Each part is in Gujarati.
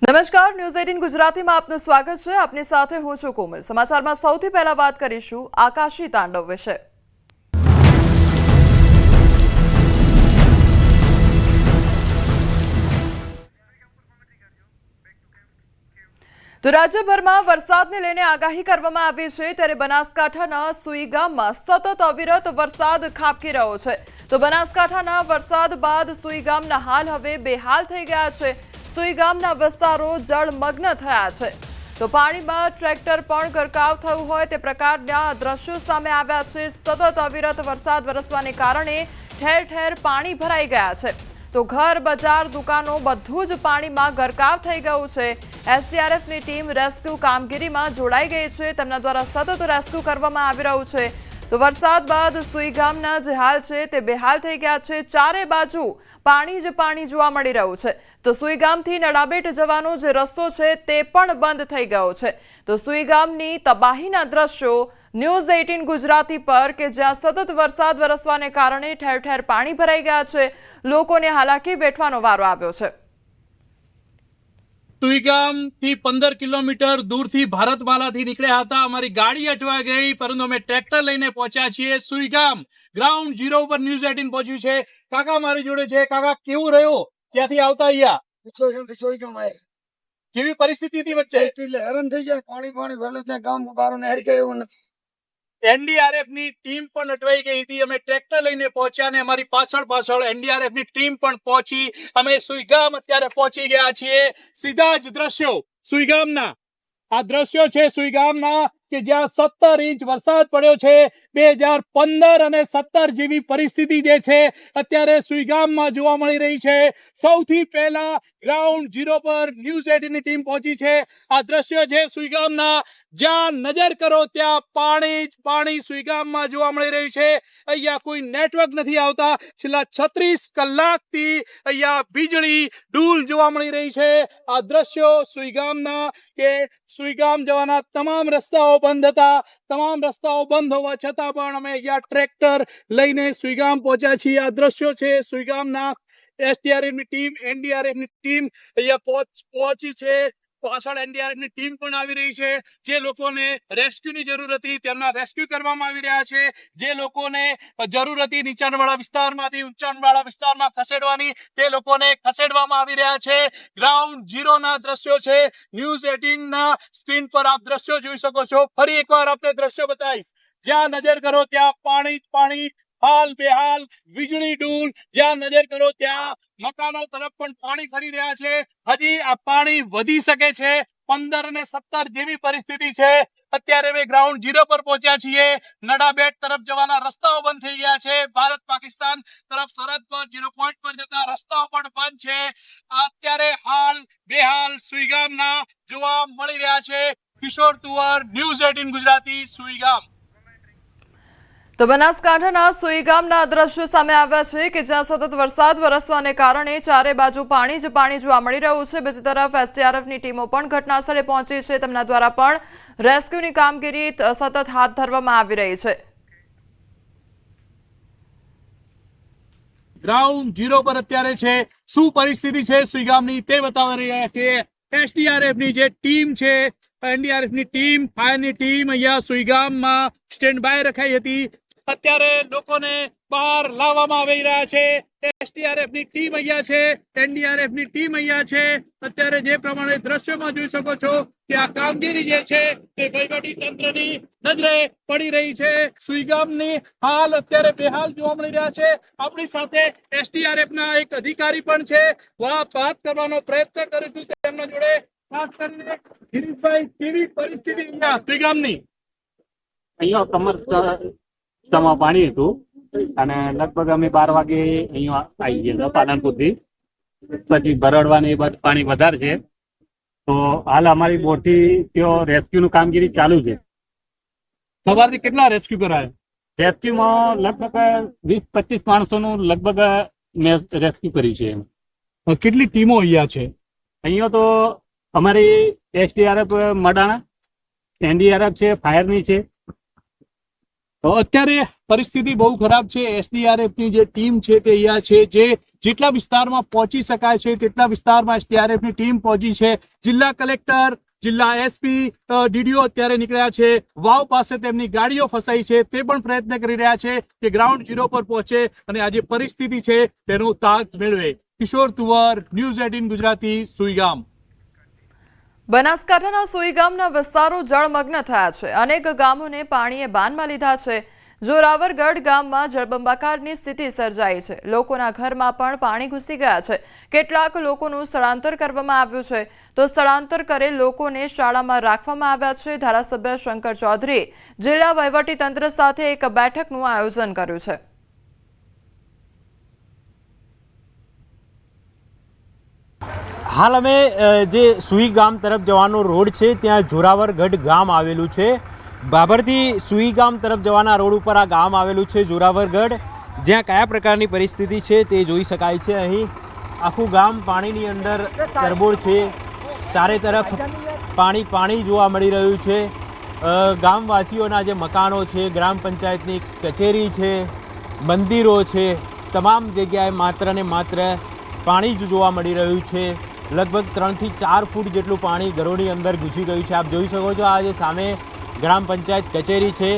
નમસ્કાર, ન્યૂઝ 18 ગુજરાતીમાં આપનું સ્વાગત છે। આપની સાથે હું છું કોમલ। સમાચારમાં સૌથી પહેલા વાત કરીશું આકાશી તાંડવ વિશે। તો રાજ્યભરમાં વરસાદને લઈને આગાહી કરવામાં આવી છે, ત્યારે બનાસકાંઠાના સુઈ ગામમાં સતત અવિરત વરસાદ ખાબકી રહ્યો છે। તો બનાસકાંઠાના વરસાદ બાદ સુઈ ગામના હાલ હવે બેહાલ થઈ ગયા છે। સુઈ ગામના વિસ્તારો જળમગ્ન થયા છે। તો પાણીમાં ટ્રેક્ટર પણ ગરકાવ થયું હોય તે પ્રકારના દ્રશ્યો સામે આવ્યા છે। સતત અવિરત વરસાદ વરસવાને કારણે ઠેર ઠેર પાણી ભરાઈ ગયા છે। તો ઘર, બજાર, દુકાનો બધું જ પાણીમાં ગરકાવ થઈ ગયું છે। એસડીઆરએફની ટીમ રેસ્ક્યુ કામગીરીમાં જોડાઈ ગઈ છે। તેમના દ્વારા સતત રેસ્ક્યુ કરવામાં આવી રહ્યું છે। તો વરસાદ બાદ સુઈ ગામના જે હાલ છે તે બેહાલ થઈ ગયા છે। ચારે બાજુ પાણી જ પાણી જોવા મળી રહ્યું છે। તો સુઈ ગામથી નડાબેટ જવાનો જે રસ્તો છે તે પણ બંધ થઈ ગયો છે। તો સુઈ ગામની તબાહીના દ્રશ્યો ન્યૂઝ 18 ગુજરાતી પર કે જ્યાં સતત વરસાદ વરસવાને કારણે ઠેર ઠેર પાણી ભરાઈ ગયા છે। લોકોને હાલાકી વેઠવાનો વારો આવ્યો છે। સુઈગામ થી 15 કિલોમીટર દૂરથી ભારતમાલાથી નીકળ્યા હતા। અમારી ગાડી અટવાઈ ગઈ, પરંતુ અમે ટ્રેક્ટર લઈને પહોંચ્યા છીએ સુઈગામ। ગ્રાઉન્ડ ઝીરો પર ન્યૂઝ 18 પહોંચ્યું છે। કાકા મારી જોડે છે। કાકા, કેવું રહ્યું ત્યાંથી આવતા અહીંયા? સુઈગામ કેવી પરિસ્થિતિ હતી વચ્ચે? હેરાન થઈ ગયા, પાણી ભરેલું ત્યાં ગામ બહાર નહેર ગયો એવું નથી। એનડીઆરએફ ની ટીમ પણ અટવાઈ ગઈ હતી। અમે ટ્રેક્ટર લઈને પહોંચ્યા ને અમારી પાછળ એનડીઆરએફ ની ટીમ પણ પહોંચી। અમે સુઈગામ અત્યારે પહોંચી ગયા છીએ। સીધા જ દ્રશ્યો સુઈગામના, આ દ્રશ્યો છે સુઈગામના કે જ્યાં 17 ઇંચ વરસાદ પડ્યો છે। 2015 અને 17 જેવી પરિસ્થિતિ જે છે અત્યારે સુઈગામમાં જોવા મળી રહી છે। સૌથી પહેલા ગ્રાઉન્ડ ઝીરો પર ન્યૂઝ 18 ની ટીમ પહોંચી છે। આ દ્રશ્યો છે સુઈગામના, જ્યાં નજર કરો ત્યાં પાણી જ પાણી સુઈગામમાં જોવા મળી રહ્યું છે। અહીંયા કોઈ નેટવર્ક નથી આવતા। છેલ્લા 36 કલાકથી અહીંયા વીજળી ડૂલ જોવા મળી રહી છે। આ દ્રશ્યો સુઈગામના કે સુઈગામ જવાના તમામ રસ્તાઓ બંધ હતા। તમામ રસ્તાઓ બંધ હોવા છતાં પણ અમે અહીંયા ટ્રેક્ટર લઈને સુઈગામ પહોંચ્યા છીએ। આ દ્રશ્યો છે સુઈગામના। એસડીઆરએફ ની ટીમ, એનડીઆરએફ ની ટીમ અહીંયા પહોંચી છે। પાછળ એનડીઆરએફ ની ટીમ પણ આવી રહી છે। જે લોકોને રેસ્ક્યુની જરૂર હતી તેમના રેસ્ક્યુ કરવામાં આવી રહ્યા છે। જે લોકોને જરૂર હતી નીચાણવાળા વિસ્તારમાંથી ઊંચાણવાળા વિસ્તારમાં ખસેડવાની, તે લોકોને ખસેડવામાં આવી રહ્યા છે। ગ્રાઉન્ડ ઝીરોના દ્રશ્યો છે ન્યૂઝ 18 ના સ્ક્રીન પર આપ દ્રશ્યો જોઈ શકો છો। ફરી એકવાર આપણે દ્રશ્યો બતાવીશ। જ્યાં નજર કરો ત્યાં પાણી જ પાણી, હાલ બેહાલ, વીજળી ડૂલ। જ્યાં નજર કરો ત્યાં મકાનો તરફ પણ પાણી ફરી રહ્યા છે। હજી આ પાણી વધી શકે છે। 15 અને 17 જેવી પરિસ્થિતિ છે। અત્યારે અમે ગ્રાઉન્ડ ઝીરો પર પહોંચ્યા છીએ। નડાબેટ તરફ જવાના રસ્તાઓ બંધ થઈ ગયા છે। ભારત પાકિસ્તાન તરફ સરહદ પર 0 પોઈન્ટ પર જતા રસ્તાઓ પણ બંધ છે। અત્યારે હાલ બેહાલ સુઈગામના જોવા મળી રહ્યા છે। કિશોર તુવર, ન્યૂઝ 18 ગુજરાતી, સુઈગામ। તો બનાસકાંઠાના સુઈ ગામના દ્રશ્યો સામે આવ્યા છે કે જ્યાં સતત વરસાદ વરસવાને કારણે ચારે બાજુ પાણી જ પાણી જોવા મળી રહ્યું છે। બીજી તરફ એસડીઆરએફની ટીમો પણ ઘટનાસ્થળે પહોંચી છે। તેમના દ્વારા પણ રેસ્ક્યુની કામગીરી સતત હાથ ધરવામાં આવી રહી છે। ગ્રાઉન્ડ ઝીરો પર અત્યારે છે શું પરિસ્થિતિ છે સુઈગામની તે બતાવી રહ્યા છે। એસડીઆરએફ ની જે ટીમ છે, એનડીઆરએફ ની ટીમ, ફાયરની ટીમ અહીંયા સુઈગામમાં સ્ટેન્ડ બાય રખાઈ હતી। અત્યારે લોકોને બહાર લાવવામાં આવી રહ્યા છે। એસડીઆરએફ ની ટીમ અહીંયા છે, એનડીઆરએફ ની ટીમ અહીંયા છે। અત્યારે જે પ્રમાણે દ્રશ્યોમાં જોઈ શકો છો કે આ કામગીરી જે છે તે વહીવટી તંત્રની નજરે પડી રહી છે। સુઈગામની હાલ અત્યારે બેહાલ જોવા મળી રહ્યા છે। આપણી સાથે એસડીઆરએફ ના એક અધિકારી પણ છે। વાત કરવાનો પ્રયત્ન કરીશું તેમના જોડે। ખાસ કરીને ગિરીશભાઈ, કેવી પરિસ્થિતિ અહીંયા સુઈગામની? અહીંયા કમર પાણી હતું અને લગભગ અમે 12 વાગે અહીંયા આવી ગયા પાલનપુરથી। પછી ભરડવાની પાણી વધારે છે, તો હાલ અમારી બોટથી ત્યાં રેસ્ક્યુનું કામગીરી ચાલુ છે। સવારથી કેટલા રેસ્ક્યુ કરાયા? રેસ્ક્યુમાં લગભગ 20-25 માણસોનું લગભગ મેં રેસ્ક્યુ કરી છે। કેટલી ટીમો અહીંયા છે? અહીંયા તો અમારી એસડીઆરએફ મડાણા, એનડીઆરએફ છે, ફાયરની છે। અત્યારે પરિસ્થિતિ બહુ ખરાબ છે। એસડીઆરએફ ની જે ટીમ છે તે અહીંયા છે, જે જેટલા વિસ્તારમાં પહોંચી શકાય છે તેટલા વિસ્તારમાં એસડીઆરએફની ટીમ પહોંચી છે. જિલ્લા કલેક્ટર, જિલ્લા એસપી, ડીડીઓ અત્યારે નીકળ્યા છે. વાવ પાસે તેમની ગાડીઓ ફસાઈ છે, તે પણ પ્રયત્ન કરી રહ્યા છે કે ગ્રાઉન્ડ ઝીરો પર પહોંચે અને આ જે પરિસ્થિતિ છે તેનો તાગ મેળવે. કિશોર તુવર, ન્યૂઝ 18 ગુજરાતી, સુઈગામ. બનાસકાંઠાના સુઈગામના વિસ્તારો જળમગ્ન થયા છે. અનેક ગામોને પાણીએ બાનમાં લીધા છે. જોરાવરગઢ ગામમાં જળબંબાકારની સ્થિતિ સર્જાઈ છે. લોકોના ઘરમાં પણ પાણી ઘૂસી ગયા છે. કેટલાક લોકોનું સ્થળાંતર કરવામાં આવ્યું છે, તો સ્થળાંતર કરેલ લોકોને શાળામાં રાખવામાં આવ્યા છે. ધારાસભ્ય શંકર ચૌધરીએ જિલ્લા વહીવટીતંત્ર સાથે એક બેઠકનું આયોજન કર્યું છે. હાલ અમે જે સુઈ ગામ તરફ જવાનો રોડ છે ત્યાં જોરાવરગઢ ગામ આવેલું છે. બાબરથી સુઈ ગામ તરફ જવાના રોડ ઉપર આ ગામ આવેલું છે જોરાવરગઢ, જ્યાં કયા પ્રકારની પરિસ્થિતિ છે તે જોઈ શકાય છે. અહીં આખું ગામ પાણીની અંદર તરબોળ છે. ચારે તરફ પાણી જોવા મળી રહ્યું છે. ગામવાસીઓના જે મકાનો છે, ગ્રામ પંચાયતની કચેરી છે, મંદિરો છે, તમામ જગ્યાએ માત્ર ને માત્ર પાણી જ જોવા મળી રહ્યું છે. લગભગ 3 થી 4 ફૂટ જેટલું પાણી ઘરોની અંદર ઘૂસી ગયું છે. આપ જોઈ શકો છો આ જે સામે ગ્રામ પંચાયત કચેરી છે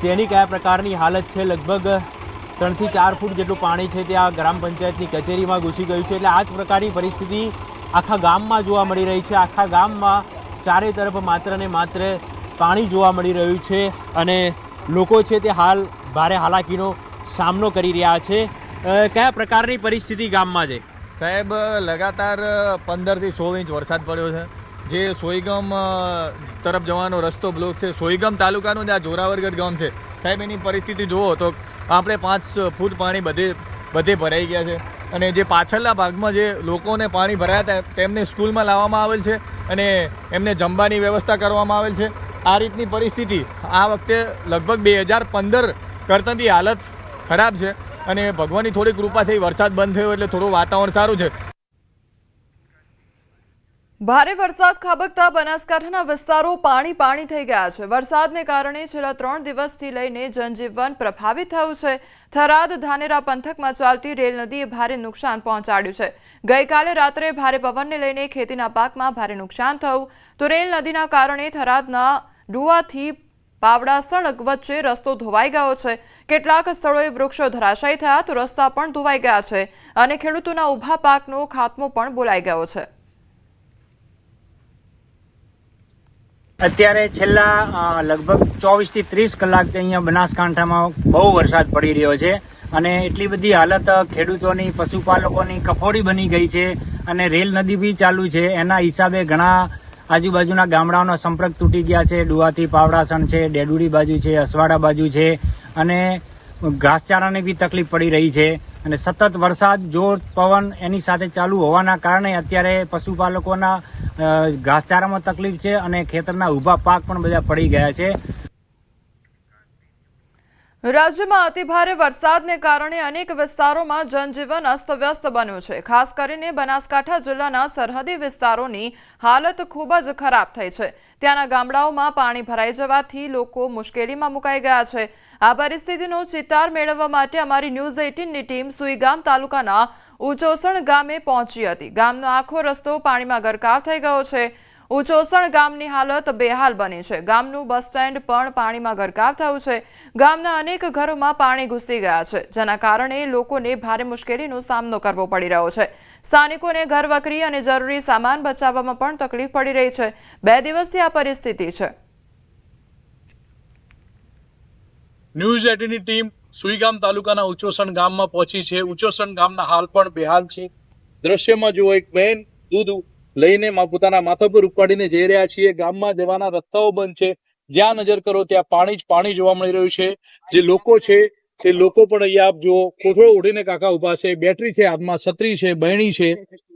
તેની કયા પ્રકારની હાલત છે. લગભગ 3 થી 4 ફૂટ જેટલું પાણી છે તે આ ગ્રામ પંચાયતની કચેરીમાં ઘૂસી ગયું છે. એટલે આ જ પ્રકારની પરિસ્થિતિ આખા ગામમાં જોવા મળી રહી છે. આખા ગામમાં ચારે તરફ માત્ર ને માત્ર પાણી જોવા મળી રહ્યું છે અને લોકો છે તે હાલ ભારે હાલાકીનો સામનો કરી રહ્યા છે. કયા પ્રકારની પરિસ્થિતિ ગામમાં છે? સાહેબ, લગાતાર 15 થી 16 ઇંચ વરસાદ પડ્યો છે, જે સોઈગામ તરફ જવાનો રસ્તો બ્લોક છે. સોઈગામ તાલુકાનું જે આ જોરાવરગઢ ગામ છે સાહેબ, એની પરિસ્થિતિ જુઓ તો આપણે 5 ફૂટ પાણી બધે ભરાઈ ગયા છે. અને જે પાછળના ભાગમાં જે લોકોને પાણી ભરાયા હતા તેમને સ્કૂલમાં લાવવામાં આવેલ છે અને એમને જમવાની વ્યવસ્થા કરવામાં આવેલ છે. આ રીતની પરિસ્થિતિ આ વખતે લગભગ 2015 કરતાં બી હાલત ખરાબ છે અને ભગવાનની થોડી કૃપા થઈ, વરસાદ બંધ થયો એટલે થોડું વાતાવરણ સારું છે. ભારે વરસાદ ખાબકતા બનાસકાંઠાના વિસ્તારો પાણી થઈ ગયા છે. વરસાદને કારણે છેલ્લા 3 દિવસથી લઈને જનજીવન પ્રભાવિત થયું છે. થરાદ ધાનેરા પંથકમાં ચાલતી રેલ નદીએ ભારે નુકસાન પહોંચાડ્યું છે. ગઈકાલે રાત્રે ભારે પવનને લઈને ખેતીના પાકમાં ભારે નુકસાન થયું, તો રેલ નદીના કારણે થરાદના ડુવાથી પાવડાસણ વચ્ચે રસ્તો ધોવાઈ ગયો છે. કેટલાક સ્થળોએ વૃક્ષો ધરાશાયી થયા, તો રસ્તા પણ ધોવાઈ ગયા છે અને ખેડૂતોના ઊભા પાકનો ખાત્મો પણ બોલાઈ ગયો છે. અત્યારે છેલ્લા લગભગ 24 થી 30 કલાકથી અહીંયા બનાસકાંઠામાં બહુ વરસાદ પડી રહ્યો છે અને એટલી બધી હાલત ખેડૂતોની, પશુપાલકોની કફોડી બની ગઈ છે અને રેલ નદી બી ચાલુ છે. એના હિસાબે ઘણા આજુબાજુના ગામડાઓનો સંપર્ક તૂટી ગયા છે. ડુવાથી પાવડાસણ છે, ડેડુડી બાજુ છે, અસવાડા બાજુ છે અને ઘાસચારાની બી તકલીફ પડી રહી છે. અને સતત વરસાદ, જોર, પવન એની સાથે ચાલુ હોવાના કારણે અત્યારે પશુપાલકોના ઘાસચારામાં તકલીફ છે અને ખેતરના ઊભા પાક પણ બધા પડી ગયા છે. રાજ્યમાં અતિભારે વરસાદને કારણે અનેક વિસ્તારોમાં જનજીવન અસ્તવ્યસ્ત બન્યું છે. ખાસ કરીને બનાસકાંઠા જિલ્લાના સરહદી વિસ્તારોની હાલત ખૂબ જ ખરાબ થઈ છે. ત્યાંના ગામડાઓમાં પાણી ભરાઈ જવાથી લોકો મુશ્કેલીમાં મુકાઈ ગયા છે. આ પરિસ્થિતિનો ચિતાર મેળવવા માટે અમારી ન્યૂઝ 18ની ટીમ સુઈગામ તાલુકાના ઉચોસણ ગામે પહોંચી હતી. ગામનો આખો રસ્તો પાણીમાં ગરકાવ થઈ ગયો છે. ઉચોસણ ગામની હાલત બેહાલ બની છે. ગામનું બસ સ્ટેન્ડ પણ પાણીમાં ગરકાવ થયું છે. ગામના અનેક ઘરોમાં પાણી ઘૂસી ગયા છે, જેના કારણે લોકોને ભારે મુશ્કેલીનો સામનો કરવો પડી રહ્યો છે. સ્થાનિકોને ઘરવકરી અને જરૂરી સામાન બચાવવામાં પણ તકલીફ પડી રહી છે. 2 દિવસથી આ પરિસ્થિતિ છે. ન્યૂઝ 18ની ટીમ સુઈગામ તાલુકાના ઉચોસણ ગામમાં પહોંચી છે. ઉચોસણ ગામના હાલ પણ બેહાલ છે. દ્રશ્યમાં જુઓ, એક બહેન દૂધ લઈને પોતાના માથા પર ઉપાડીને જઈ રહ્યા છીએ. ગામમાં જવાના રસ્તાઓ બંધ છે. જ્યાં નજર કરો ત્યાં પાણી જ પાણી જોવા મળી રહ્યું છે. જે લોકો છે તે લોકો પણ અહીંયા આપ જુઓ, કોથળો ઓઢીને કાકા ઉભા છે, બેટરી છે હાથમાં, છત્રી છે, બહેણી છે,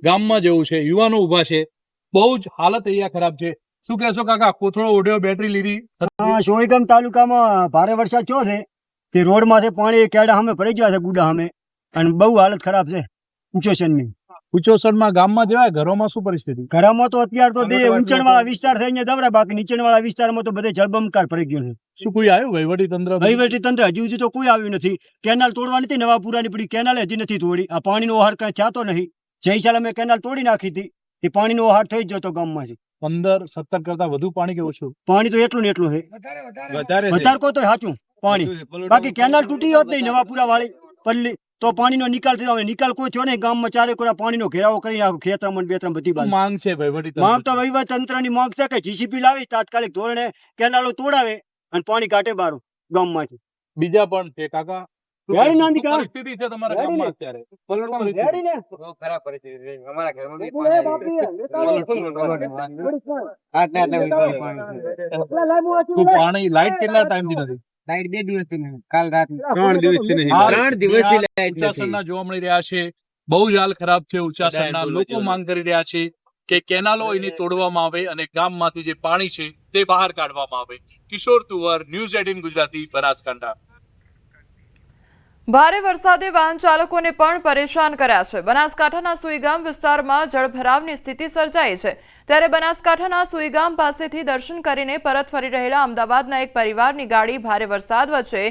ગામમાં જવું છે, યુવાનો ઉભા છે. બહુ જ હાલત અહીંયા ખરાબ છે. શું કહેશો કાકા? કોથળો ઓઢ્યો, બેટરી લીધી. સોઈગામ તાલુકામાં ભારે વરસાદ થયો છે તે રોડમાંથી પાણી કેડા સામે પડી ગયા છે, ગુડા સામે, અને બહુ હાલત ખરાબ છે ઉચોસણની. કુચોસણમાં ગામમાં જવાય, ઘરોમાં શું પરિસ્થિતિ? ઘરમાં તો અત્યારે તો બે ઊંચાણવાળા વિસ્તાર થઈ ગયા દબરા, બાકી નીચાણવાળા વિસ્તારમાં તો બધે જળબંબાકાર પડી ગયો છે. શું કોઈ આવ્યું વહીવટી તંત્ર? વહીવટી તંત્ર હજી સુધી તો કોઈ આવ્યું નથી. કેનાલ તોડવાની હતી, નવાપુરાની પડી કેનાલ હજી નથી તોડી. આ પાણીનો ઓહાર કાંઈ ચાતો નહીં. જઈ સાલ અમે કેનાલ તોડી નાખી હતી, એ પાણીનો ઓહાર થઈ જ જતો ગામમાંથી. 15-17 કરતા વધુ પાણી કે ઓછું? પાણી તો એટલું ને એટલું છે. વધારે કહો તો સાચું પાણી. બાકી કેનાલ તૂટી હોત નહીં નવાપુરા વાળી પલ્લી તો પાણીનો નિકાલ થયો. હવે નિકાલ કોઈ થયો નહીં. ગામમાં ચારે કોરા પાણીનો ઘેરાવો કરી નાખો, ખેતરમાં બેતરમાં બધી બાજુ. માંગ છે વહીવટી માંગ તો વહીવટ તંત્રની માંગ છે કે જીસીપી લાવી તાત્કાલિક ધોરણે કેનાલો તોડાવે અને પાણી કાઢે બહાર ગામમાંથી. બીજા પણ છે કાકા? રેડી ના નીકળે. પરિસ્થિતિ છે તમારા ગામમાં અત્યારે? શું પાણી લાઈટ કેટલા ટાઈમથી નથી? લાઈટ 2 દિવસથી નહીં, કાલ રાત 3 દિવસથી નહીં. 3 દિવસથી લાઈટ ઉચાસણના જોવા મળી રહ્યા છે. બહુ જ હાલ ખરાબ છે. ઉચાસણના લોકો માંગ કરી રહ્યા છે કે કેનાલો એની તોડવામાં આવે અને ગામમાંથી જે પાણી છે તે બહાર કાઢવામાં આવે. કિશોર તુવર, ન્યૂઝ 18 ગુજરાતી, બનાસકાંઠા. ભારે વરસાદે વાહન ચાલકોને પણ પરેશાન કર્યા છે. બનાસકાંઠાના સુઈગામ વિસ્તારમાં જળભરાવની સ્થિતિ સર્જાઈ છે. ત્યારે બનાસકાંઠાના સુઈગામ પાસેથી દર્શન કરીને પરત ફરી રહેલા અમદાવાદના એક પરિવારની ગાડી ભારે વરસાદ વચ્ચે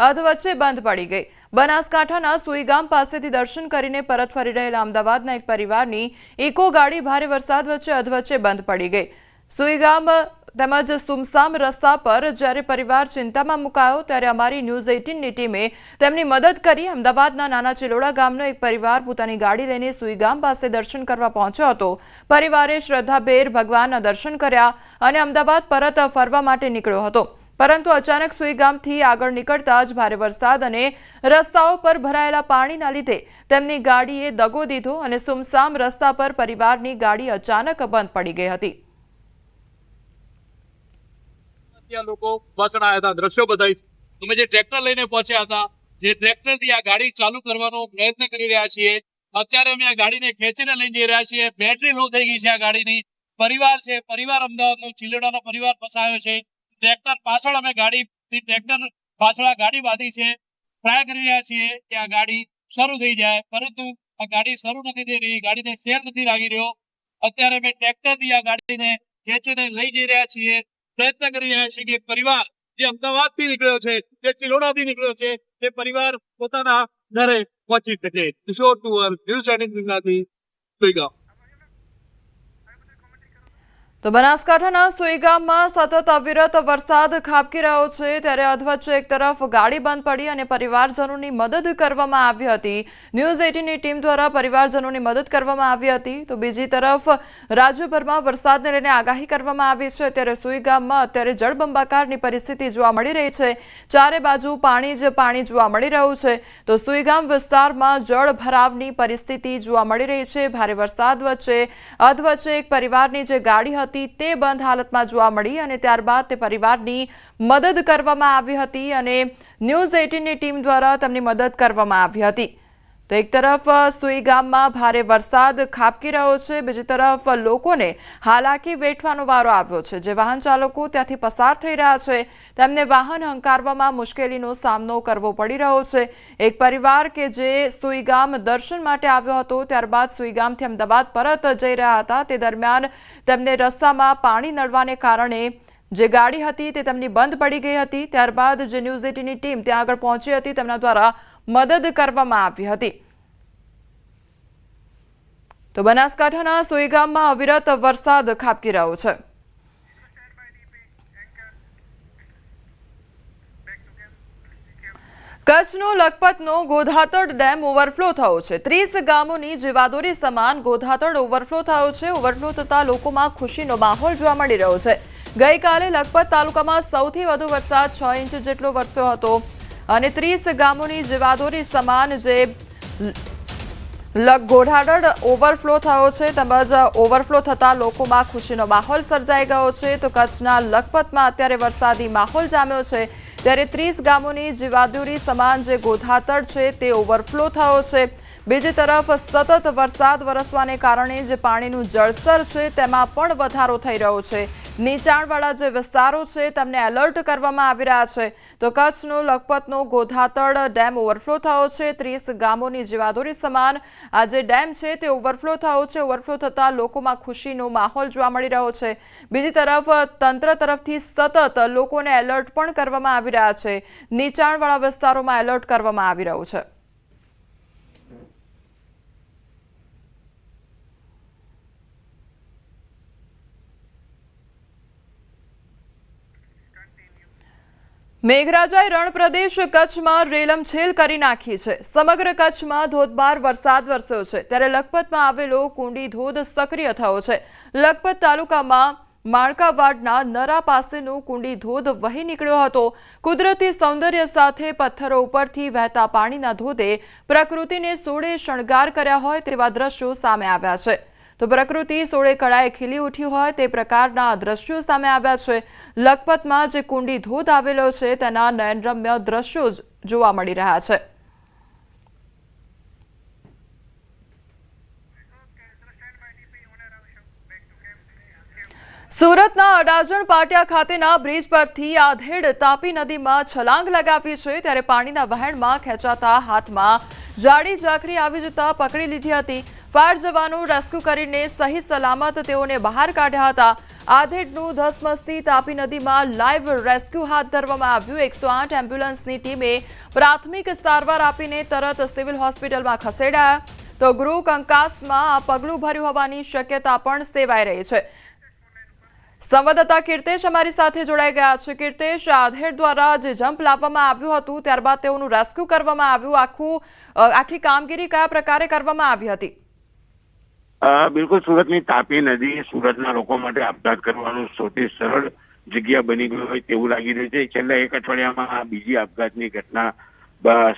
અધવચ્ચે બંધ પડી ગઈ. બનાસકાંઠાના સુઈગામ પાસેથી દર્શન કરીને પરત ફરી રહેલા અમદાવાદના એક પરિવારની ઇકો ગાડી ભારે વરસાદ વચ્ચે અધવચ્ચે બંધ પડી ગઈ. સુઈગામ તેમજ સુમસામ રસ્તા પર જ્યારે પરિવાર ચિંતામાં મુકાયો ત્યારે અમારી ન્યૂઝ 18ની ટીમે તેમની મદદ કરી. અમદાવાદના નાના ચિલોડા ગામનો એક પરિવાર પોતાની ગાડી લઈને સુઈગામ પાસે દર્શન કરવા પહોંચ્યો હતો. પરિવારે શ્રદ્ધાભેર ભગવાનના દર્શન કર્યા અને અમદાવાદ પરત ફરવા માટે નીકળ્યો હતો. પરંતુ અચાનક સુઈગામથી આગળ નીકળતા જ ભારે વરસાદ અને રસ્તાઓ પર ભરાયેલા પાણીના લીધે તેમની ગાડીએ દગો દીધો અને સુમસામ રસ્તા પર પરિવારની ગાડી અચાનક બંધ પડી ગઈ હતી. ત્યાં લોકો બસણા આવ્યા હતા. દ્રશ્યો બતાવીશ. તમે જે ટ્રેક્ટર લઈને પહોંચ્યા હતા, જે ટ્રેક્ટરથી આ ગાડી ચાલુ કરવાનો પ્રયત્ન કરી રહ્યા છીએ. અત્યારે અમે આ ગાડીને ખેંચીને લઈ જઈ રહ્યા છીએ. બેટરી લો થઈ ગઈ છે આ ગાડીની. પરિવાર છે, પરિવાર અમદાવાદનો ચિલોડાનો પરિવાર ફસાયો છે. ટ્રેક્ટર પાછળ અમે ટ્રેક્ટર પાછળ આ ગાડી બાંધી છે. ટ્રાય કરી રહ્યા છીએ કે આ ગાડી શરૂ થઈ જાય, પરંતુ આ ગાડી શરૂ નથી થઈ રહી. ગાડીને શેર નથી લાગી રહ્યો. અત્યારે અમે ટ્રેક્ટરથી આ ગાડીને ખેંચીને લઈ જઈ રહ્યા છીએ. પ્રયત્ન કરી રહ્યા છે કે પરિવાર જે અમદાવાદથી નીકળ્યો છે, જે ચિલોડાથી નીકળ્યો છે, તે પરિવાર પોતાના ઘરે પહોંચી શકે. કિશોર તુવર, ન્યૂઝ 18 ગુજરાતી, સુઈગામ. તો બનાસકાંઠાના સુઈગામમાં સતત અવિરત વરસાદ ખાબકી રહ્યો છે. ત્યારે અધવચ્ચે એક તરફ ગાડી બંધ પડી અને પરિવારજનોની મદદ કરવામાં આવી હતી. ન્યૂઝ 18ની ટીમ દ્વારા પરિવારજનોની મદદ કરવામાં આવી હતી. તો બીજી તરફ રાજ્યભરમાં વરસાદને લઈને આગાહી કરવામાં આવી છે. ત્યારે સુઈગામમાં અત્યારે જળબંબાકારની પરિસ્થિતિ જોવા મળી રહી છે. ચારે બાજુ પાણી જ પાણી જોવા મળી રહ્યું છે. તો સુઈગામ વિસ્તારમાં જળ ભરાવની પરિસ્થિતિ જોવા મળી રહી છે. ભારે વરસાદ વચ્ચે અધવચ્ચે એક પરિવારની જે ગાડી હતી તે બંધ હાલતમાં જોવા મળી અને ત્યારબાદ તે પરિવારની મદદ કરવામાં આવી હતી અને ન્યૂઝ 18ની ટીમ દ્વારા તેમની મદદ કરવામાં આવી હતી. તો એક તરફ સુઈગામમાં ભારે વરસાદ ખાબકી રહ્યો છે, બીજી તરફ લોકોને હાલાકી વેઠવાનો વારો આવ્યો છે. જે વાહન ચાલકો ત્યાંથી પસાર થઈ રહ્યા છે તેમને વાહન હંકારવામાં મુશ્કેલીનો સામનો કરવો પડી રહ્યો છે. એક પરિવાર કે જે સુઈગામ દર્શન માટે આવ્યો હતો, ત્યારબાદ સુઈગામથી અમદાવાદ પરત જઈ રહ્યા હતા, તે દરમિયાન તેમને રસ્તામાં પાણી નડવાને કારણે જે ગાડી હતી તે તેમની બંધ પડી ગઈ હતી. ત્યારબાદ જે ન્યૂઝ 18ની ટીમ ત્યાં આગળ પહોંચી હતી, તેમના દ્વારા મદદ કરવામાં આવી હતી. તો બનાસકાંઠાના સુઈગામમાં અવિરત વરસાદ ખાબકી રહ્યો છે. કચ્છનો લખપતનો ગોધાતડ ડેમ ઓવરફ્લો થયો છે. 30 ગામોની જીવાદોરી સમાન ગોધાતડ ઓવરફ્લો થયો છે. ઓવરફ્લો થતા લોકોમાં ખુશીનો માહોલ જોવા મળી રહ્યો છે. ગઈકાલે લખપત તાલુકામાં સૌથી વધુ વરસાદ 6 ઇંચ જેટલો વરસ્યો હતો અને 30 ગામોની જીવાદોરી સમાન જે ગોધાતડ ઓવરફ્લો થયો છે તેમજ ઓવરફ્લો થતા લોકોમાં ખુશીનો માહોલ સર્જાઈ ગયો છે. તો કચ્છના લખપતમાં અત્યારે વરસાદી માહોલ જામ્યો છે. ત્યારે 30 ગામોની જીવાદોરી સમાન જે ગોધાતડ છે તે ઓવરફ્લો થયો છે. બીજી તરફ સતત વરસાદ વરસવાને કારણે જે પાણીનું જળસ્તર છે તેમાં પણ વધારો થઈ રહ્યો છે. નીચાણવાળા જે વિસ્તારો છે તેમને એલર્ટ કરવામાં આવી રહ્યા છે. તો કચ્છનો લખપતનો ગોધાતળ ડેમ ઓવરફ્લો થયો છે. 30 ગામોની જીવાદોરી સમાન આ જે ડેમ છે તે ઓવરફ્લો થયો છે. ઓવરફ્લો થતાં લોકોમાં ખુશીનો માહોલ જોવા મળી રહ્યો છે. બીજી તરફ તંત્ર તરફથી સતત લોકોને એલર્ટ પણ કરવામાં આવી રહ્યા છે. નીચાણવાળા વિસ્તારોમાં એલર્ટ કરવામાં આવી રહ્યું છે. મેઘરાજાએ રણ પ્રદેશ કચ્છમાં રેલમછેલ કરી નાખી છે. સમગ્ર કચ્છમાં ધોધમાર વરસાદ વરસ્યો છે ત્યારે લખપતમાં આવેલો કુંડી ધોધ સક્રિય થયો છે. લખપત તાલુકામાં માણકાવાડના નરા પાસેનો કુંડી ધોધ વહી નીકળ્યો હતો. કુદરતી સૌંદર્ય સાથે પથ્થરો ઉપરથી વહેતા પાણીના ધોધે પ્રકૃતિને સોળે શણગાર કર્યા હોય તેવા દ્રશ્યો સામે આવ્યા છે. તો પ્રકૃતિ સોળે કળાએ ખીલી ઉઠી હોય તે પ્રકારના દ્રશ્યો સામે આવ્યા છે. લખપતમાં જે કુંડી ધોધ આવેલો છે તેના નયનરમ્ય દ્રશ્યો જોવા મળી રહ્યા છે. સુરતના અડાજણ પાટિયા ખાતેના બ્રિજ પરથી આધેડ તાપી નદીમાં છલાંગ લગાવી છે ત્યારે પાણીના વહેણમાં ખેંચાતા હાથમાં જાડી ઝાંખરી આવી જતા પકડી લીધી હતી. ફાયર જવાનો રેસ્ક્યુ કરીને સહી સલામત તેઓને બહાર કાઢ્યા હતા. આધેડનું ધસમસતી તાપી નદીમાં લાઈવ રેસ્ક્યુ હાથ ધરવામાં આવ્યું. 108 એમ્બ્યુલન્સની ટીમે પ્રાથમિક સારવાર આપીને તરત સિવિલ હોસ્પિટલમાં ખસેડાયા. તો ગૃહ કંકાસમાં આ પગલું ભર્યું હોવાની શક્યતા પણ સેવાઈ રહી છે. સંવાદદાતા કીર્તેશ અમારી સાથે જોડાઈ ગયા છે. કીર્તેશ, આધેડ દ્વારા જે જમ્પ લાવવામાં આવ્યું હતું ત્યારબાદ તેઓનું રેસ્ક્યુ કરવામાં આવ્યું. આખી કામગીરી કયા પ્રકારે કરવામાં આવી હતી? બિલકુલ, સુરતની તાપી નદી સુરતના લોકો માટે આપઘાત કરવાનું સૌથી સરળ જગ્યા બની ગયું હોય તેવું લાગી રહ્યું છે. છેલ્લા એક અઠવાડિયામાં આ બીજી આપઘાતની ઘટના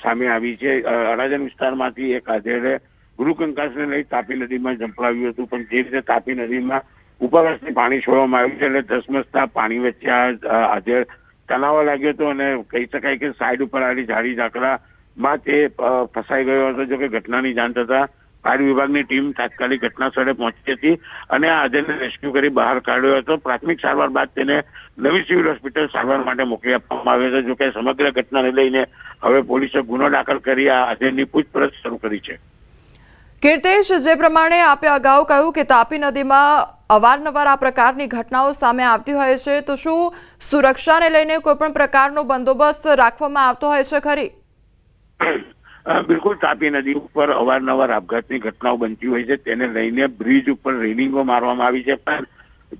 સામે આવી છે. અડાજણ વિસ્તારમાંથી એક આધેડે ગૃહ કંકાસને લઈ તાપી નદીમાં ઝંપલાવ્યું હતું, પણ જે રીતે તાપી નદીમાં ઉપરવાસથી પાણી છોડવામાં આવ્યું છે એટલે ધસમસતા પાણી વચ્ચે આ આધેડ તણાવવા લાગ્યો હતો અને કહી શકાય કે સાઈડ ઉપર આવેલી ઝાડી ઝાકડામાં તે ફસાઈ ગયો હતો. જો કે ઘટનાની જાણ થતા ફાયર વિભાગની ટીમ તાત્કાલિક ઘટના સ્થળે પહોંચી હતી અને આધેડને રેસ્ક્યુ કરી બહાર કાઢ્યો હતો. પ્રાથમિક સારવાર બાદ તેને નવી સિવિલ હોસ્પિટલ સારવાર માટે મોકલી આપવામાં આવ્યો હતો. જોકે સમગ્ર ઘટનાને લઈને હવે પોલીસે ગુનો દાખલ કરી આ આધેડની પૂછપરછ શરૂ કરી છે. કીર્તેશ, જે પ્રમાણે આપે અગાઉ કહ્યું કે તાપી નદીમાં અવારનવાર આ પ્રકારની ઘટનાઓ સામે આવતી હોય છે, તો શું સુરક્ષાને લઈને કોઈ પણ પ્રકારનો બંદોબસ્ત રાખવામાં આવતો હોય છે ખરી? બિલકુલ, તાપી નદી ઉપર અવારનવાર આપઘાતની ઘટનાઓ બનતી હોય છે. તેને લઈને બ્રિજ ઉપર રેલિંગો મારવામાં આવી છે, પણ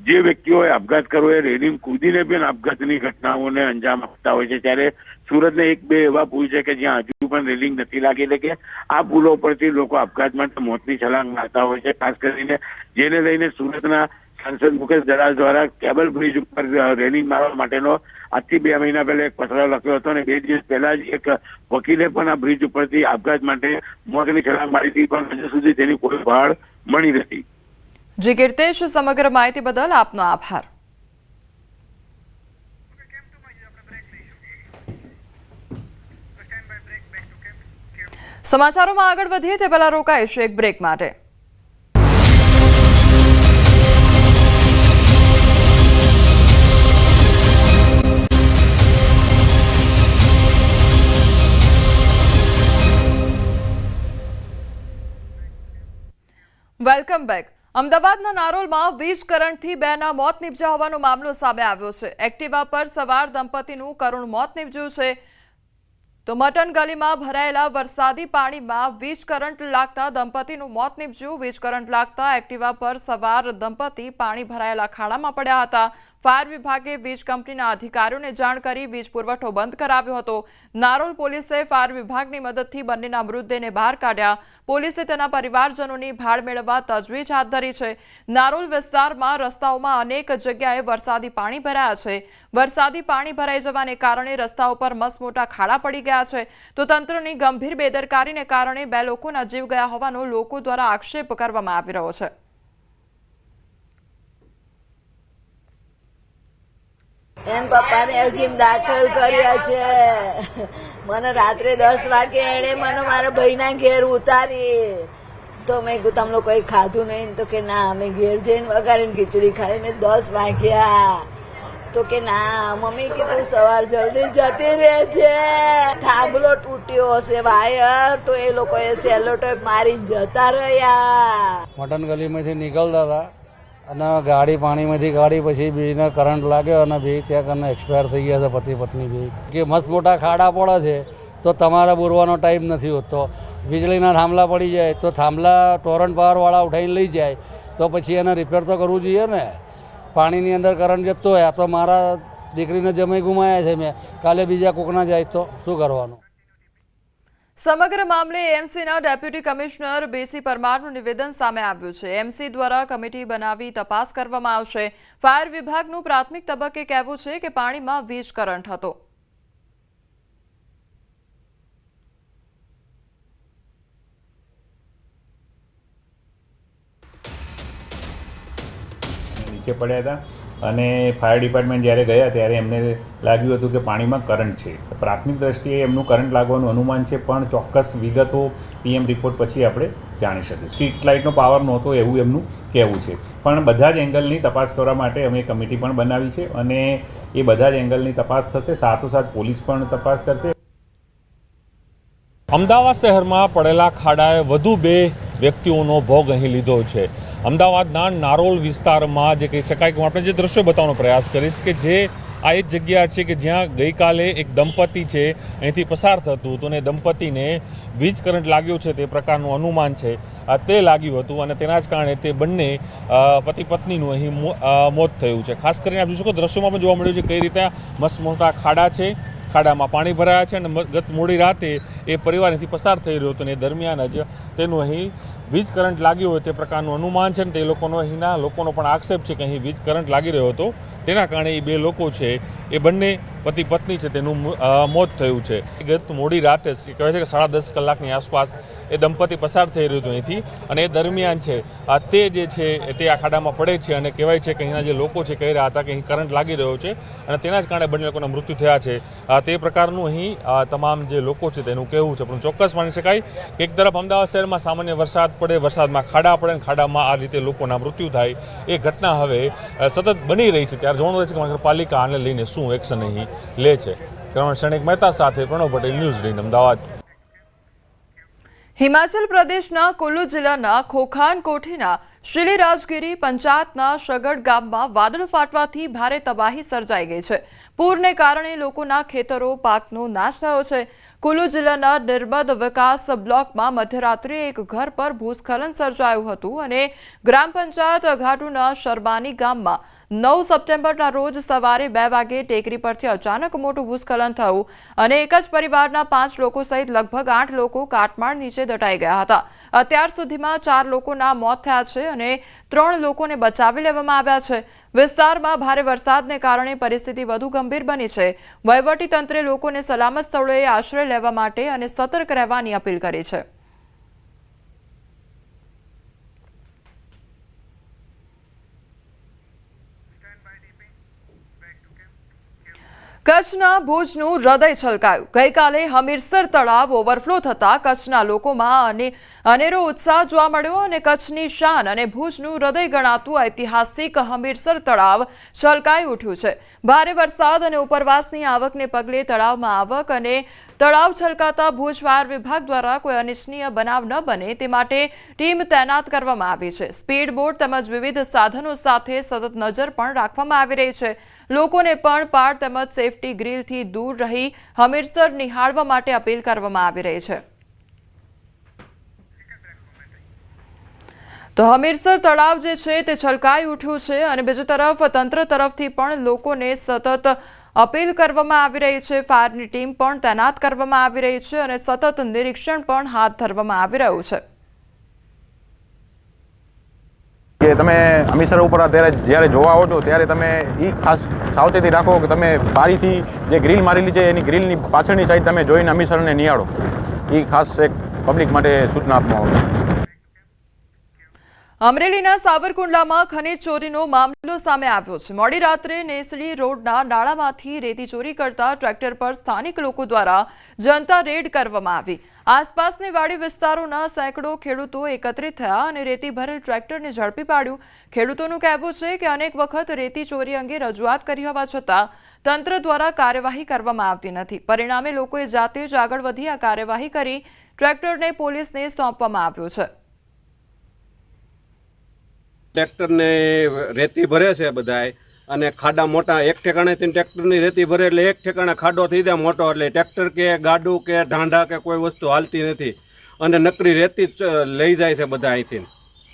જે વ્યક્તિઓએ આપઘાત કરવો એ રેલિંગ કૂદીને પણ આપઘાતની ઘટનાઓને અંજામ આપતા હોય છે. ત્યારે સુરતને એક બે એવા પુલ છે કે જ્યાં હજુ પણ રેલિંગ નથી લાગી, એટલે કે આ પુલો પરથી લોકો આપઘાત માટે મોતની છલાંગ મારતા હોય છે. ખાસ કરીને જેને લઈને સુરતના સાંસદ મુકેશ દલાલ દ્વારા કેબલ બ્રિજ ઉપર રેલિંગ મારવા માટેનો આજથી 2 મહિના પહેલા એક પત્ર લખ્યો હતો અને 2 દિવસ પહેલા જ એક વકીલે પણ આ બ્રિજ ઉપરથી આપઘાત માટે મોતની છલાંગ મારી હતી, પણ હજુ સુધી તેની કોઈ ભાળ મળી નથી. જી કીર્તેશ, સમગ્ર માહિતી બદલ આપનો આભાર. સમાચારોમાં આગળ વધીએ તે પહેલા રોકાઈશું એક બ્રેક માટે. Welcome back. અમદાવાદના નારોલમાં વીજ કરંટથી 2ના મોત નીપજ્યા હોવાનો મામલો સામે આવ્યો છે. એક્ટિવા પર સવાર દંપતીનું કરુણ મોત નીપજ્યું છે. તો મટન ગલીમાં ભરાયેલા વરસાદી પાણીમાં વીજ કરંટ લાગતા દંપતીનું મોત નીપજ્યું. વીજ કરંટ લાગતા એક્ટિવા પર સવાર દંપતી પાણી ભરાયેલા ખાડામાં પડ્યા હતા. ફાયર વિભાગે વીજ કંપનીના અધિકારીઓને જાણ કરી વીજ પુરવઠો બંધ કરાવ્યો હતો. નારોલ પોલીસે ફાયર વિભાગની મદદથી બંનેના મૃતદેહને બહાર કાઢ્યા. પોલીસે તેના પરિવારજનોની ભાળ મેળવવા તજવીજ હાથ ધરી છે. નારોલ વિસ્તારમાં રસ્તાઓમાં અનેક જગ્યાએ વરસાદી પાણી ભરાયા છે. વરસાદી પાણી ભરાઈ જવાને કારણે રસ્તાઓ પર મસમોટા ખાડા પડી ગયા છે. તો તંત્રની ગંભીર બેદરકારીને કારણે 2 લોકોના જીવ ગયા હોવાનો લોકો દ્વારા આક્ષેપ કરવામાં આવી રહ્યો છે. એમ પપ્પાને એલજીમ દાખલ કર્યા છે. મને રાત્રે 10 વાગે એને મને મારા ભાઈના ઘેર ઉતારી. તો મેં કીધું તમે લોકોએ ખાધું નહીં? તો કે ના, અમે ઘેર જઈને વઘારીને ખીચડી ખાઈને 10 વાગ્યા. તો કે ના મમ્મી કીધું સવાર જલ્દી જતી રહે છે, થાંભલો તૂટ્યો હશે વાયર, તો એ લોકોએ સેલો ટેપ મારી જતા રહ્યા. મટન ગલીમાંથી નીકળતા હતા અને ગાડી પાણીમાંથી ગાડી પછી બેને કરંટ લાગ્યો અને બે ત્યાં કરીને એક્સપાયર થઈ ગયા છે પતિ પત્ની બે. કે મસ્ત મોટા ખાડા પડે છે તો તમારે બોરવાનો ટાઈમ નથી હોતો. વીજળીના થાંભલા પડી જાય તો થાંભલા ટોરન્ટ પાવરવાળા ઉઠાઈને લઈ જાય તો પછી એને રિપેર તો કરવું જોઈએ ને. પાણીની અંદર કરંટ જતો હોય, આ તો મારા દીકરીને જમાઈ ગુમાયા છે મેં, કાલે બીજા કોકના જાય તો શું કરવાનું? સમગ્ર મામલે એમસીના ડેપ્યુટી કમિશનર બીસી પરમારનું નિવેદન સામે આવ્યું છે. એમસી દ્વારા કમિટી બનાવી તપાસ કરવામાં આવશે. ફાયર વિભાગનું પ્રાથમિક તબક્કે કહેવું છે કે પાણીમાં વીજ કરંટ હતો. નીચે પડ્યા હતા અને ફાયર ડિપાર્ટમેન્ટ જ્યારે ગયા ત્યારે એમને લાગ્યું હતું કે પાણીમાં કરંટ છે. પ્રાથમિક દ્રષ્ટિએ એમનું કરંટ લાગવાનું અનુમાન છે, પણ ચોક્કસ વિગતો પીએમ રિપોર્ટ પછી આપણે જાણી શકીએ. સ્ટ્રીટ લાઇટનો પાવર નહોતો એવું એમનું કહેવું છે. પણ બધા જ એંગલની તપાસ કરવા માટે અમે કમિટી પણ બનાવી છે અને એ બધા જ એંગલની તપાસ થશે. સાથોસાથ પોલીસ પણ તપાસ કરશે. અમદાવાદ શહેરમાં પડેલા ખાડાએ વધુ 2 વ્યક્તિઓનો ભોગ અહીં લીધો છે. અમદાવાદના નારોલ વિસ્તારમાં જે કહી શકાય કે હું આપણે જે દ્રશ્યો બતાવવાનો પ્રયાસ કરીશ કે જે આ એ જ જગ્યા છે કે જ્યાં ગઈકાલે એક દંપતી છે અહીંથી પસાર થતું હતું અને દંપતીને વીજ કરંટ લાગ્યો છે તે પ્રકારનું અનુમાન છે તે લાગ્યું હતું અને તેના જ કારણે તે બંને પતિ પત્નીનું અહીં મોત થયું છે. ખાસ કરીને આપ જોઈ શકો દ્રશ્યોમાં પણ જોવા મળ્યું છે કઈ રીતે મસ્ત મોટા ખાડા છે, ખાડામાં પાણી ભરાયા છે અને ગત મોડી રાતે એ પરિવારથી પસાર થઈ રહ્યો હતો અને એ દરમિયાન જ તેનું અહીં વીજ કરંટ લાગ્યો હોય તે પ્રકારનું અનુમાન છે. તે લોકોનો અહીંના લોકોનો પણ આક્ષેપ છે કે અહીં વીજ કરંટ લાગી રહ્યો હતો, તેના કારણે એ 2 લોકો છે એ બંને પતિ પત્ની છે તેનું મોત થયું છે. ગત મોડી રાતે કહેવાય છે કે 10:30 કલાકની આસપાસ એ દંપતી પસાર થઈ રહ્યું હતું અહીંથી અને એ દરમિયાન છે તે જે છે તે આ ખાડામાં પડે છે અને કહેવાય છે કે અહીંના જે લોકો છે કહી રહ્યા હતા કે અહીં કરંટ લાગી રહ્યો છે અને તેના જ કારણે બંને લોકોના મૃત્યુ થયા છે. તે પ્રકારનું અહીં તમામ જે લોકો છે તેનું કહેવું છે. પણ ચોક્કસ માની શકાય કે એક તરફ અમદાવાદ શહેરમાં સામાન્ય વરસાદ પડે, વરસાદમાં ખાડા પડે અને ખાડામાં આ રીતે લોકોના મૃત્યુ થાય એ ઘટના હવે સતત બની રહી છે. ત્યારે જોવાનું રહેશે કે મહાનગરપાલિકા આને લઈને શું એક્શન અહીં લે છે. ક્ષણિક મહેતા સાથે પ્રણવ પટેલ, ન્યૂઝ 18 અમદાવાદ. હિમાચલ પ્રદેશના કુલ્લુ જિલ્લાના ખોખાન કોઠીના શ્રીરાજગીરી પંચાયતના શગડ ગામમાં વાદળ ફાટવાથી ભારે તબાહી સર્જાઈ ગઈ છે. પૂરને કારણે લોકોના ખેતરો પાકનો નાશ થયો છે. કુલ્લુ જિલ્લાના નિર્મદ વિકાસ બ્લોકમાં મધ્યરાત્રિએ એક ઘર પર ભૂસ્ખલન સર્જાયું હતું અને ગ્રામ પંચાયત ઘાટુના શરબાની ગામમાં 9 સપ્ટેમ્બરના રોજ સવારે 2 વાગે ટેકરી પરથી અચાનક મોટું ભૂસ્ખલન થયું અને એક જ પરિવારના 5 લોકો સહિત લગભગ 8 લોકો કાટમાળ નીચે દટાઈ ગયા હતા. અત્યાર સુધીમાં 4 લોકોના મોત થયા છે અને 3 લોકોને બચાવી લેવામાં આવ્યા છે. વિસ્તારમાં ભારે વરસાદને કારણે પરિસ્થિતિ વધુ ગંભીર બની છે. વહીવટીતંત્રે લોકોને સલામત સ્થળોએ આશ્રય લેવા માટે અને સતર્ક રહેવાની અપીલ કરી છે. કચ્છના ભુજનું હૃદય છલકાયું. ગઈકાલે હમીરસર તળાવ ઓવરફ્લો થતા કચ્છના લોકોમાં અનેરો ઉત્સાહ જોવા મળ્યો અને કચ્છની શાન અને ભુજનું હૃદય ગણાતું ઐતિહાસિક હમીરસર તળાવ છલકાઈ ઉઠ્યું છે. ભારે વરસાદ અને ઉપરવાસની આવકને પગલે તળાવમાં આવક અને તળાવ છલકાતા ભુજ ફાયર વિભાગ દ્વારા કોઈ અનિચ્છનીય બનાવ ન બને તે માટે ટીમ તૈનાત કરવામાં આવી છે. સ્પીડ બોટ તેમજ વિવિધ સાધનો સાથે સતત નજર પણ રાખવામાં આવી રહી છે. લોકોને પણ પાળ તેમજ સેફટી ગ્રીલથી દૂર રહી હમીરસર નિહાળવા માટે અપીલ કરવામાં આવી રહી છે. તો હમીરસર તળાવ જે છે તે છલકાઈ ઉઠ્યું છે અને બીજી તરફ તંત્ર તરફથી પણ લોકોને સતત અપીલ કરવામાં આવી રહી છે. ફાયરની ટીમ પણ તૈનાત કરવામાં આવી રહી છે અને સતત નિરીક્ષણ પણ હાથ ધરવામાં આવી રહ્યું છે. કે તમે હમીરસર ઉપર જ્યારે જોવા આવો છો ત્યારે તમે એ ખાસ સાવચેતી રાખો કે તમે બારીથી જે ગ્રીલ મારેલી છે એની ગ્રીલની પાછળની સાઈડ તમે જોઈને હમીરસરને નિહાળો. એ ખાસ એક પબ્લિક માટે સૂચના આપવામાં આવે. અમરેલીના સાવરકુંડલામાં ખનીજ ચોરીનો મામલો સામે આવ્યો છે. મોડી રાત્રે નેસડી રોડના નાળામાંથી રેતી ચોરી કરતા ટ્રેક્ટર પર સ્થાનિક લોકો દ્વારા જનતા રેડ કરવામાં આવી. આસપાસની વાડી વિસ્તારોના સેંકડો ખેડૂતો એકત્રિત થયા અને રેતી ભરેલ ટ્રેક્ટરને ઝડપી પાડ્યું. ખેડૂતોનું કહેવું છે કે અનેક વખત રેતી ચોરી અંગે રજૂઆત કરી હોવા છતાં તંત્ર દ્વારા કાર્યવાહી કરવામાં આવતી નથી. પરિણામે લોકોએ જાતે જ આગળ વધી આ કાર્યવાહી કરી ટ્રેક્ટરને પોલીસને સોંપવામાં આવ્યું છે. ટ્રેક્ટરને રેતી ભરે છે બધાય અને ખાડા મોટા એક ઠેકાણેથી ટ્રેક્ટરની રેતી ભરે એટલે એક ઠેકાણે ખાડો થઈ જાય મોટો, એટલે ટ્રેક્ટર કે ગાડું કે ઢાંઢા કે કોઈ વસ્તુ હાલતી નથી અને નકરી રેતી જ લઈ જાય છે બધા અહીંથી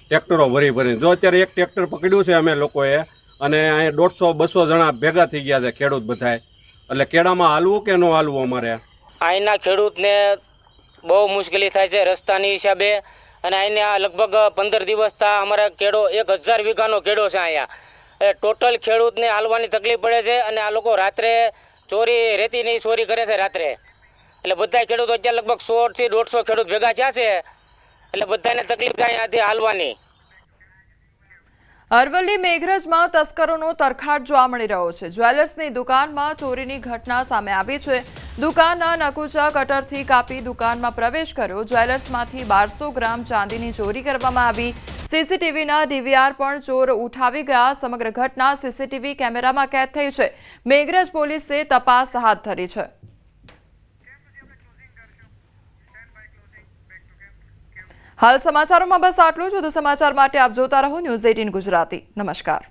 ટ્રેક્ટરો ભરી. જો અત્યારે એક ટ્રેક્ટર પકડ્યું છે અમે લોકોએ અને અહીંયા 150-200 જણા ભેગા થઈ ગયા છે ખેડૂત બધાય, એટલે કેળામાં હાલવું કે ન હાલવું અમારે. અહીંના ખેડૂતને બહુ મુશ્કેલી થાય છે રસ્તાની હિસાબે, અને અહીંયા લગભગ 15 દિવસથી અમારા કેળો 1000 વીઘાનો કેળો છે. અહીંયા ટોટલ ખેડૂતને હાલવાની તકલીફ પડે છે અને આ લોકો રાત્રે રેતીની ચોરી કરે છે રાત્રે. એટલે બધા ખેડૂતો અત્યારે લગભગ 100 થી 150 ખેડૂત ભેગા થયા છે, એટલે બધાને તકલીફ થાય અહીંયાથી હાલવાની. અરવલ્લી મેઘરજમાં તસ્કરોનો તરખાટ જોવા મળી રહ્યો છે. જ્વેલર્સની દુકાનમાં ચોરીની ઘટના સામે આવી છે. દુકાનના નકુચા કટરથી કાપી દુકાનમાં પ્રવેશ કર્યો. જ્વેલર્સમાંથી 1200 ગ્રામ ચાંદીની ચોરી કરવામાં આવી. સીસીટીવીના ડીવીઆર પણ ચોર ઉઠાવી ગયા. સમગ્ર ઘટના સીસીટીવી કેમેરામાં કેદ થઈ છે. મેઘરજ પોલીસે તપાસ હાથ ધરી છે. હાલ સમાચારોમાં બસ આટલું જ. વધુ સમાચાર માટે આપ જોતા રહો ન્યૂઝ 18 ગુજરાતી. નમસ્કાર.